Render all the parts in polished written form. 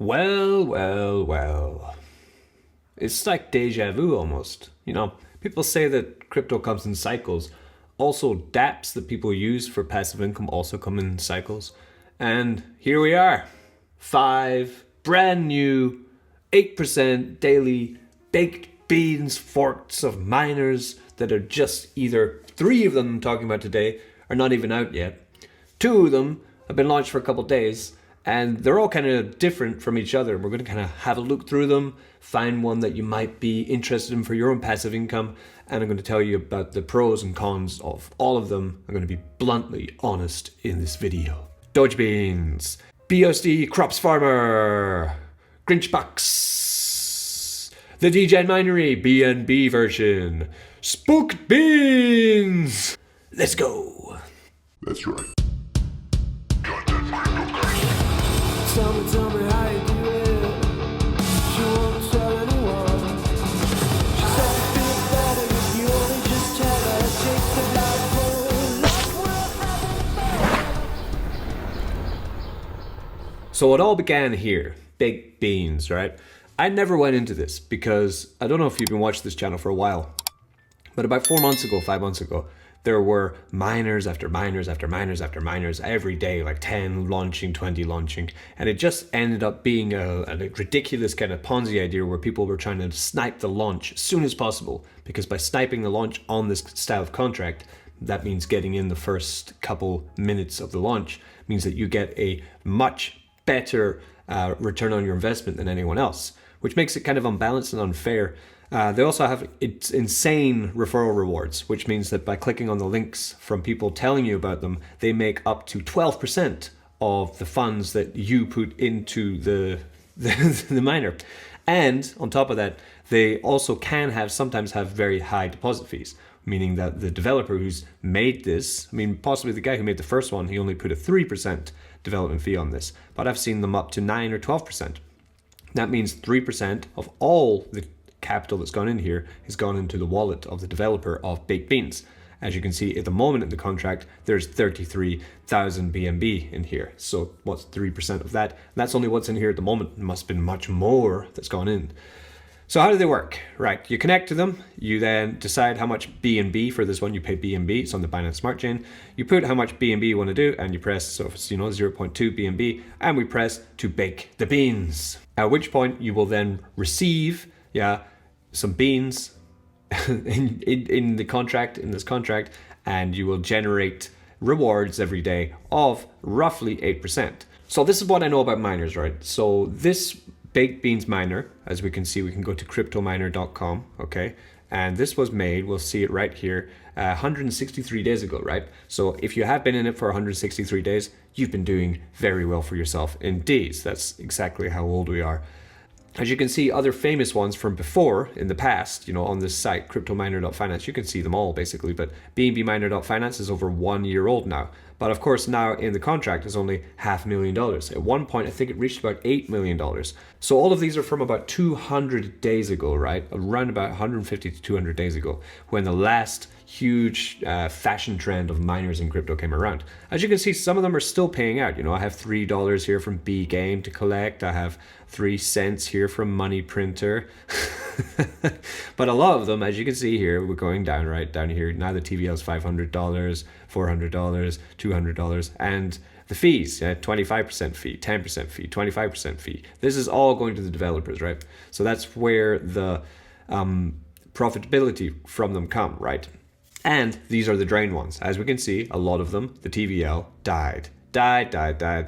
Well, well, well. It's like deja vu almost. People say that crypto comes in cycles. Also, dApps that people use for passive income also come in cycles. And here we are. 5 brand new 8% daily baked beans forks of miners that are just either 3 of them I'm talking about today are not even out yet. 2 of them have been launched for a couple of days. And they're all kind of different from each other. We're going to kind of have a look through them, find one that you might be interested in for your own passive income, and I'm going to tell you about the pros and cons of all of them. I'm going to be bluntly honest in this video. Doge Beans, BSD Crops Farmer, Grinch Bucks, the Degen Minery BNB version, Spooked Beans. Let's go. That's right. Tell me how you do it. She won't tell anyone. She said it feels better if you only just tell her. Take the So it all began here, baked beans, right? I never went into this because I don't know if you've been watching this channel for a while, but about 4 months ago, 5 months ago, there were miners after miners after miners after miners every day, like 10 launching, 20 launching. And it just ended up being a ridiculous kind of Ponzi idea where people were trying to snipe the launch as soon as possible. Because by sniping the launch on this style of contract, that means getting in the first couple minutes of the launch, means that you get a much better return on your investment than anyone else, which makes it kind of unbalanced and unfair. They also have insane referral rewards, which means that by clicking on the links from people telling you about them, they make up to 12% of the funds that you put into the miner. And on top of that, they also sometimes have very high deposit fees, meaning that the developer who's made this, possibly the guy who made the first one, he only put a 3% development fee on this, but I've seen them up to 9 or 12%. That means 3% of all the capital that's gone in here has gone into the wallet of the developer of baked beans. As you can see at the moment in the contract, there's 33,000 BNB in here. So what's 3% of that? And that's only what's in here at the moment. It must have been much more that's gone in. So how do they work? Right, you connect to them, you then decide how much BNB for this one, you pay BNB, it's on the Binance Smart Chain. You put how much BNB you want to do and you press, so if it's 0.2 BNB, and we press to bake the beans. At which point you will then receive some beans in this contract, and you will generate rewards every day of roughly 8%. So this is what I know about miners, right? So this baked beans miner, as we can see, we can go to cryptominer.com, okay? And this was made, we'll see it right here, 163 days ago, right? So if you have been in it for 163 days, you've been doing very well for yourself indeed. That's exactly how old we are. As you can see, other famous ones from before, in the past, on this site, cryptominer.finance, you can see them all basically, but bnbminer.finance is over 1 year old now. But of course, now in the contract is only $500,000. At one point, I think it reached about $8 million. So all of these are from about 200 days ago, right? Around about 150 to 200 days ago, when the last huge fashion trend of miners in crypto came around. As you can see, some of them are still paying out. I have $3 here from B Game to collect. I have 3 cents here from Money Printer. But a lot of them, as you can see here, we're going down right down here. Now the TVL is $500, $400, $200, and the fees, 25% fee, 10% fee, 25% fee. This is all going to the developers, right? So that's where the profitability from them come, right? And these are the drain ones. As we can see, a lot of them, the TVL died. Died.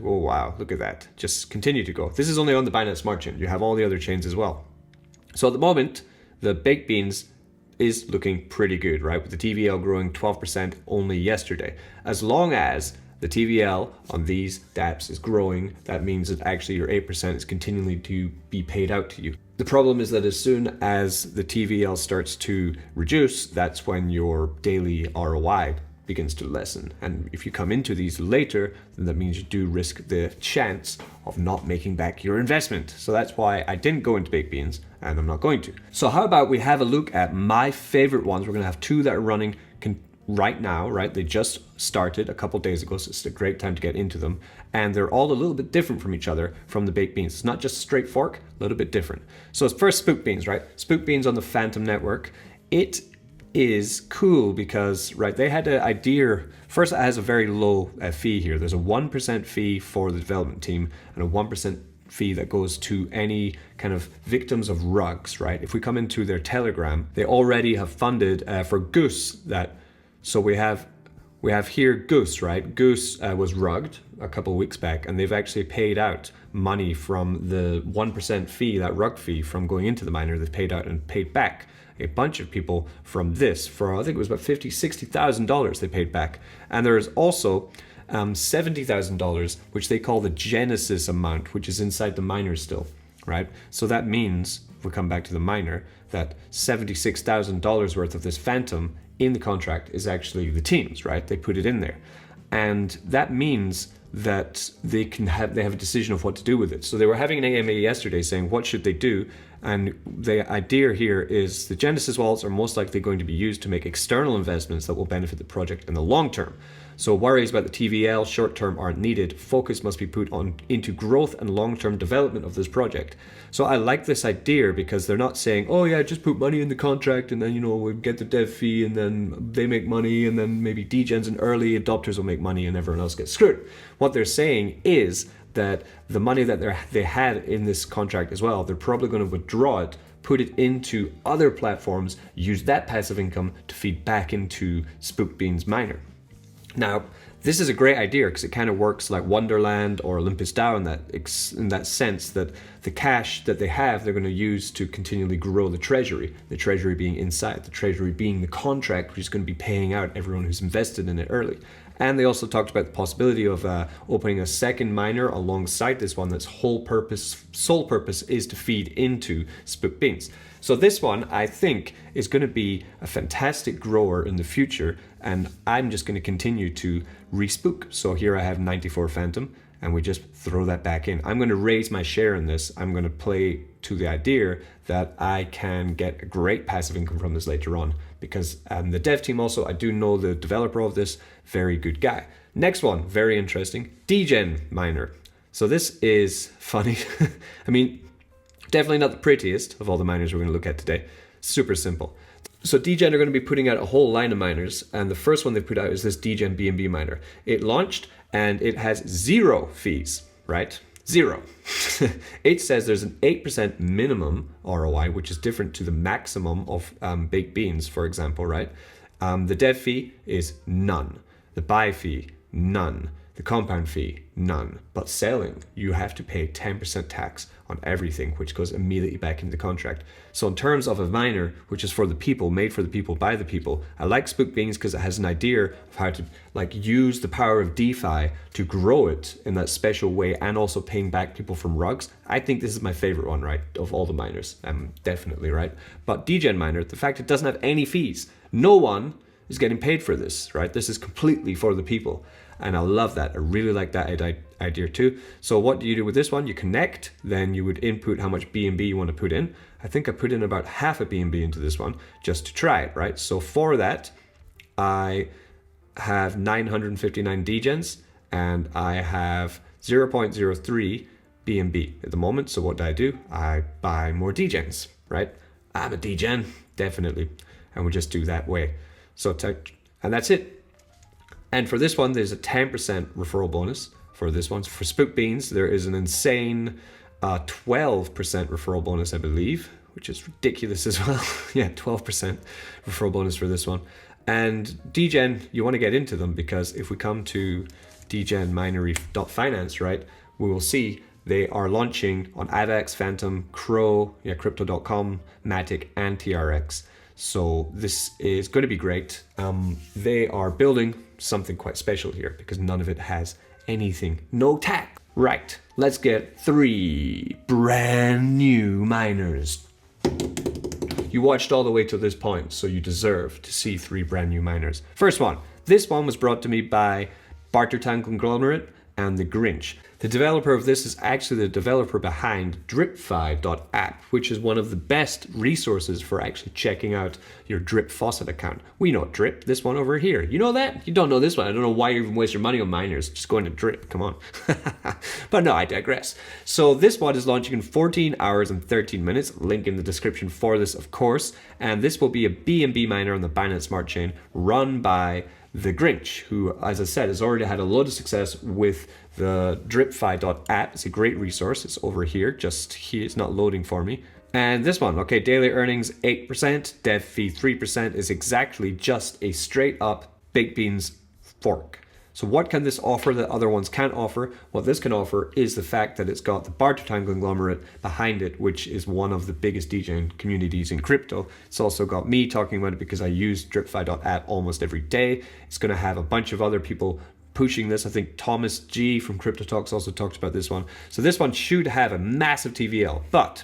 Oh, wow. Look at that. Just continue to go. This is only on the Binance Smart Chain. You have all the other chains as well. So at the moment, the baked beans is looking pretty good, right? With the TVL growing 12% only yesterday. As long as the TVL on these dApps is growing, that means that actually your 8% is continuing to be paid out to you. The problem is that as soon as the TVL starts to reduce, that's when your daily ROI begins to lessen. And if you come into these later, then that means you do risk the chance of not making back your investment. So that's why I didn't go into baked beans, and I'm not going to. So how about we have a look at my favorite ones? We're going to have 2 that are running right now, right? They just started a couple days ago, so it's a great time to get into them. And they're all a little bit different from each other from the baked beans. It's not just straight fork, a little bit different. So it's first Spook Beans, right? Spook Beans on the Phantom network. It is cool because, right, they had an idea. First, it has a very low fee here. There's a 1% fee for the development team and a 1% fee that goes to any kind of victims of rugs, right? If we come into their Telegram, they already have funded for Goose that. So we have here Goose, right? Goose was rugged a couple of weeks back, and they've actually paid out money from the 1% fee, that rug fee from going into the miner. They've paid out and paid back a bunch of people from this for, I think it was about $50,000-$60,000 they paid back. And there is also $70,000, which they call the Genesis amount, which is inside the miner still, right? So that means, if we come back to the miner, that $76,000 worth of this Phantom in the contract is actually the team's, right? They put it in there. And that means that they have a decision of what to do with it. So they were having an AMA yesterday saying, what should they do? And the idea here is the Genesis wallets are most likely going to be used to make external investments that will benefit the project in the long term. So worries about the TVL short term aren't needed. Focus must be put into growth and long-term development of this project. So I like this idea because they're not saying, oh yeah, just put money in the contract and then, you know, we get the dev fee and then they make money and then maybe degens and early adopters will make money and everyone else gets screwed. What they're saying is that the money that they had in this contract as well, they're probably going to withdraw it, put it into other platforms, use that passive income to feed back into Spook Beans miner. Now, this is a great idea because it kind of works like Wonderland or Olympus DAO in that sense that the cash that they have, they're going to use to continually grow the treasury being inside, the treasury being the contract, which is going to be paying out everyone who's invested in it early. And they also talked about the possibility of opening a second miner alongside this one that's sole purpose is to feed into Spook Beans. So this one, I think, is going to be a fantastic grower in the future, and I'm just going to continue to respook. So here I have 94 Phantom, and we just throw that back in. I'm going to raise my share in this. I'm going to play to the idea that I can get a great passive income from this later on, because the dev team also, I do know the developer of this, very good guy. Next one, very interesting, Degen miner. So this is funny. I mean, definitely not the prettiest of all the miners we're going to look at today. Super simple. So Degen are going to be putting out a whole line of miners, and the first one they put out is this Degen BNB miner. It launched and it has 0 fees, right? 0. It says there's an 8% minimum ROI, which is different to the maximum of baked beans, for example, right? The dev fee is none. The buy fee, none. The compound fee, none. But selling, you have to pay 10% tax on everything, which goes immediately back into the contract. So in terms of a miner, which is for the people, made for the people, by the people, I like Spook Beans because it has an idea of how to like use the power of DeFi to grow it in that special way and also paying back people from rugs. I think this is my favorite one, right, of all the miners, definitely, right? But Degen miner, the fact it doesn't have any fees, no one is getting paid for this, right? This is completely for the people. And I love that. I really like that idea too. So what do you do with this one? You connect, then you would input how much BNB you want to put in. I think I put in about half a BNB into this one just to try it, right? So for that, I have 959 degens and I have 0.03 BNB at the moment. So what do? I buy more degens, right? I'm a degen, definitely. And we just do that way. So, and that's it. And for this one, there's a 10% referral bonus for this one. For Spook Beans, there is an insane 12% referral bonus, I believe, which is ridiculous as well. Yeah, 12% referral bonus for this one. And Degen, you want to get into them because if we come to degenminery.finance, right, we will see they are launching on AVAX, Phantom, Crow, Crypto.com, Matic, and TRX. So this is going to be great. They are building something quite special here because none of it has anything, no tax. Right, let's get 3 brand new miners. You watched all the way to this point, so you deserve to see 3 brand new miners. First one, this one was brought to me by Bartertown Conglomerate. and the Grinch. The developer of this is actually the developer behind dripfi.app, which is one of the best resources for actually checking out your Drip Faucet account. We know Drip, this one over here. You know that? You don't know this one. I don't know why you even waste your money on miners. Just go into Drip, come on. But no, I digress. So this one is launching in 14 hours and 13 minutes. Link in the description for this, of course. And this will be a BNB miner on the Binance Smart Chain run by the Grinch, who, as I said, has already had a lot of success with the dripfi.app. It's a great resource. It's over here. Just here, it's not loading for me. And this one, okay, daily earnings 8%, dev fee 3% is exactly just a straight up Baked Beans fork. So what can this offer that other ones can't offer? What this can offer is the fact that it's got the Bartertime conglomerate behind it, which is one of the biggest Degen communities in crypto. It's also got me talking about it because I use dripfi.app almost every day. It's going to have a bunch of other people pushing this. I think Thomas G from Crypto Talks also talked about this one. So this one should have a massive TVL, but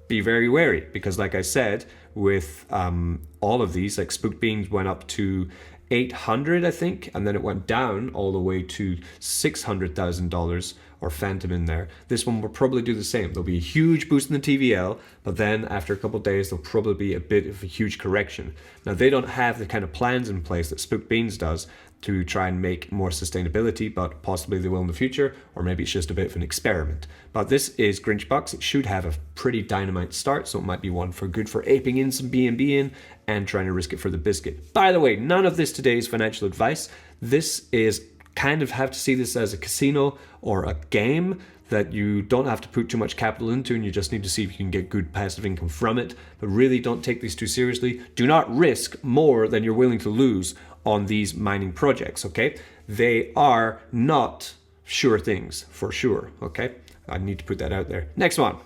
be very wary because, like I said, with all of these, like Spooked Beans went up to 800, I think, and then it went down all the way to $600,000 or Phantom in there. This one will probably do the same. There'll be a huge boost in the TVL, but then after a couple of days, there'll probably be a bit of a huge correction. Now, they don't have the kind of plans in place that Spooked Beans does to try and make more sustainability, but possibly they will in the future, or maybe it's just a bit of an experiment. But this is Grinch Bucks. It should have a pretty dynamite start, so it might be one for good for aping in some BNB in and trying to risk it for the biscuit. By the way, none of this today is financial advice. This is kind of have to see this as a casino or a game that you don't have to put too much capital into, and you just need to see if you can get good passive income from it. But really don't take these too seriously. Do not risk more than you're willing to lose on these mining projects, okay? They are not sure things, for sure, okay? I need to put that out there. Next one.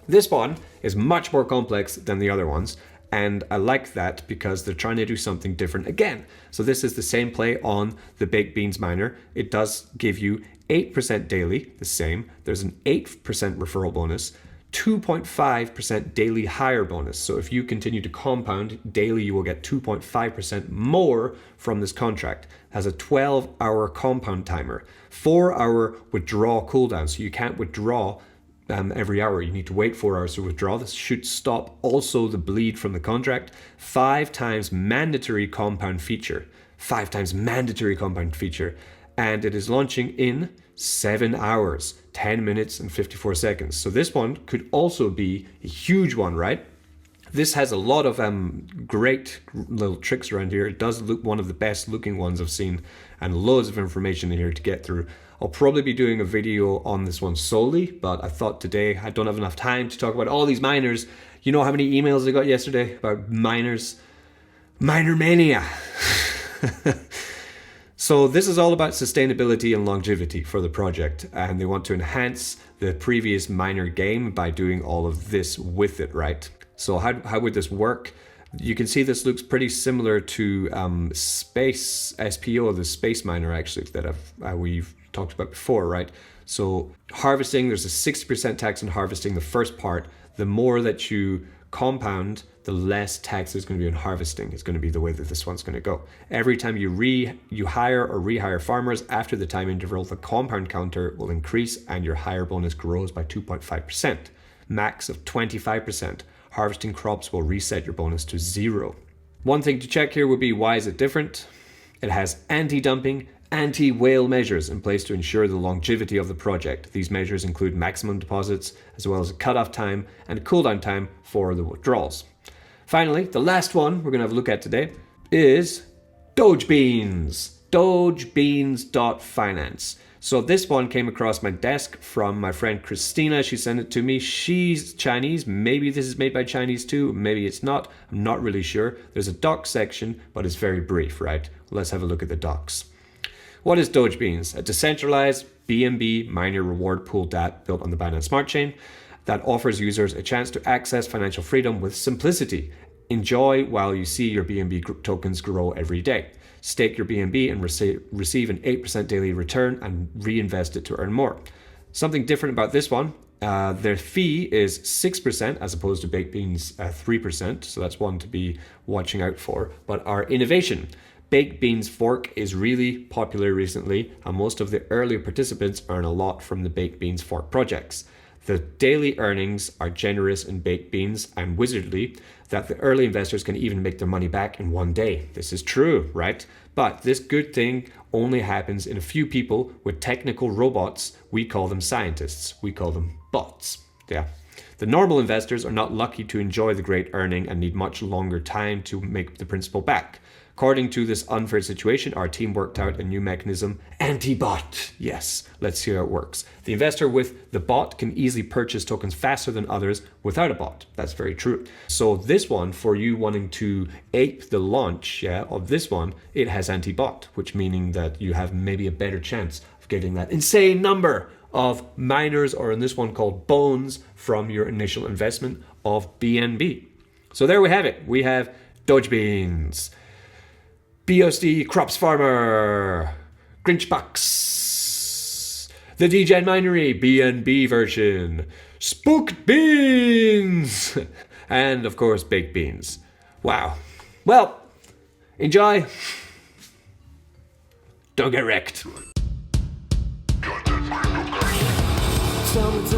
This one is much more complex than the other ones, and I like that because they're trying to do something different again. So this is the same play on the Baked Beans miner. It does give you 8% daily, the same. There's an 8% referral bonus, 2.5% daily higher bonus. So if you continue to compound daily, you will get 2.5% more from this contract. It has a 12-hour compound timer, 4-hour withdrawal cooldown. So you can't withdraw every hour. You need to wait 4 hours to withdraw. This should stop also the bleed from the contract. 5 times mandatory compound feature. 5 times mandatory compound feature. And it is launching in 7 hours, 10 minutes and 54 seconds. So this one could also be a huge one, right? This has a lot of great little tricks around here. It does look one of the best looking ones I've seen, and loads of information in here to get through. I'll probably be doing a video on this one solely, but I thought today I don't have enough time to talk about all these miners. You know how many emails I got yesterday about miners? Miner mania. So this is all about sustainability and longevity for the project, and they want to enhance the previous miner game by doing all of this with it, right? So how would this work? You can see this looks pretty similar to Space SPO, the space miner actually that we've talked about before, right? So harvesting, there's a 60% tax on harvesting, the first part. The more that you compound, the less tax there's going to be on harvesting. It's going to be the way that this one's going to go. Every time you hire or rehire farmers after the time interval, the compound counter will increase and your hire bonus grows by 2.5%. Max of 25%. Harvesting crops will reset your bonus to 0. One thing to check here would be, why is it different? It has anti-dumping, anti-whale measures in place to ensure the longevity of the project. These measures include maximum deposits, as well as a cutoff time and a cooldown time for the withdrawals. Finally, the last one we're going to have a look at today is Doge Beans. DogeBeans.finance. So this one came across my desk from my friend Christina. She sent it to me. She's Chinese. Maybe this is made by Chinese too. Maybe it's not. I'm not really sure. There's a docs section, but it's very brief, right? Let's have a look at the docs. What is Doge Beans? A decentralized BNB miner reward pool DApp built on the Binance Smart Chain that offers users a chance to access financial freedom with simplicity. Enjoy while you see your BNB tokens grow every day. Stake your BNB and receive an 8% daily return and reinvest it to earn more. Something different about this one, their fee is 6% as opposed to Baked Beans 3%, so that's one to be watching out for. But our innovation, Baked Beans fork is really popular recently, and most of the early participants earn a lot from the Baked Beans fork projects. The daily earnings are generous in Baked Beans and wizardly that the early investors can even make their money back in one day. This is true, right? But this good thing only happens in a few people with technical robots. We call them scientists. We call them bots. Yeah. The normal investors are not lucky to enjoy the great earning and need much longer time to make the principal back. According to this unfair situation, our team worked out a new mechanism, anti-bot. Yes, let's see how it works. The investor with the bot can easily purchase tokens faster than others without a bot. That's very true. So this one, for you wanting to ape the launch of this one, it has anti-bot, which meaning that you have maybe a better chance of getting that insane number of miners, or in this one called bones, from your initial investment of BNB. So there we have it. We have Doge Beans, BSD Crops Farmer, Grinch Bucks, the Degen Minery BNB version, Spooked Beans, and of course Baked Beans. Wow. Well, enjoy. Don't get wrecked. Tell me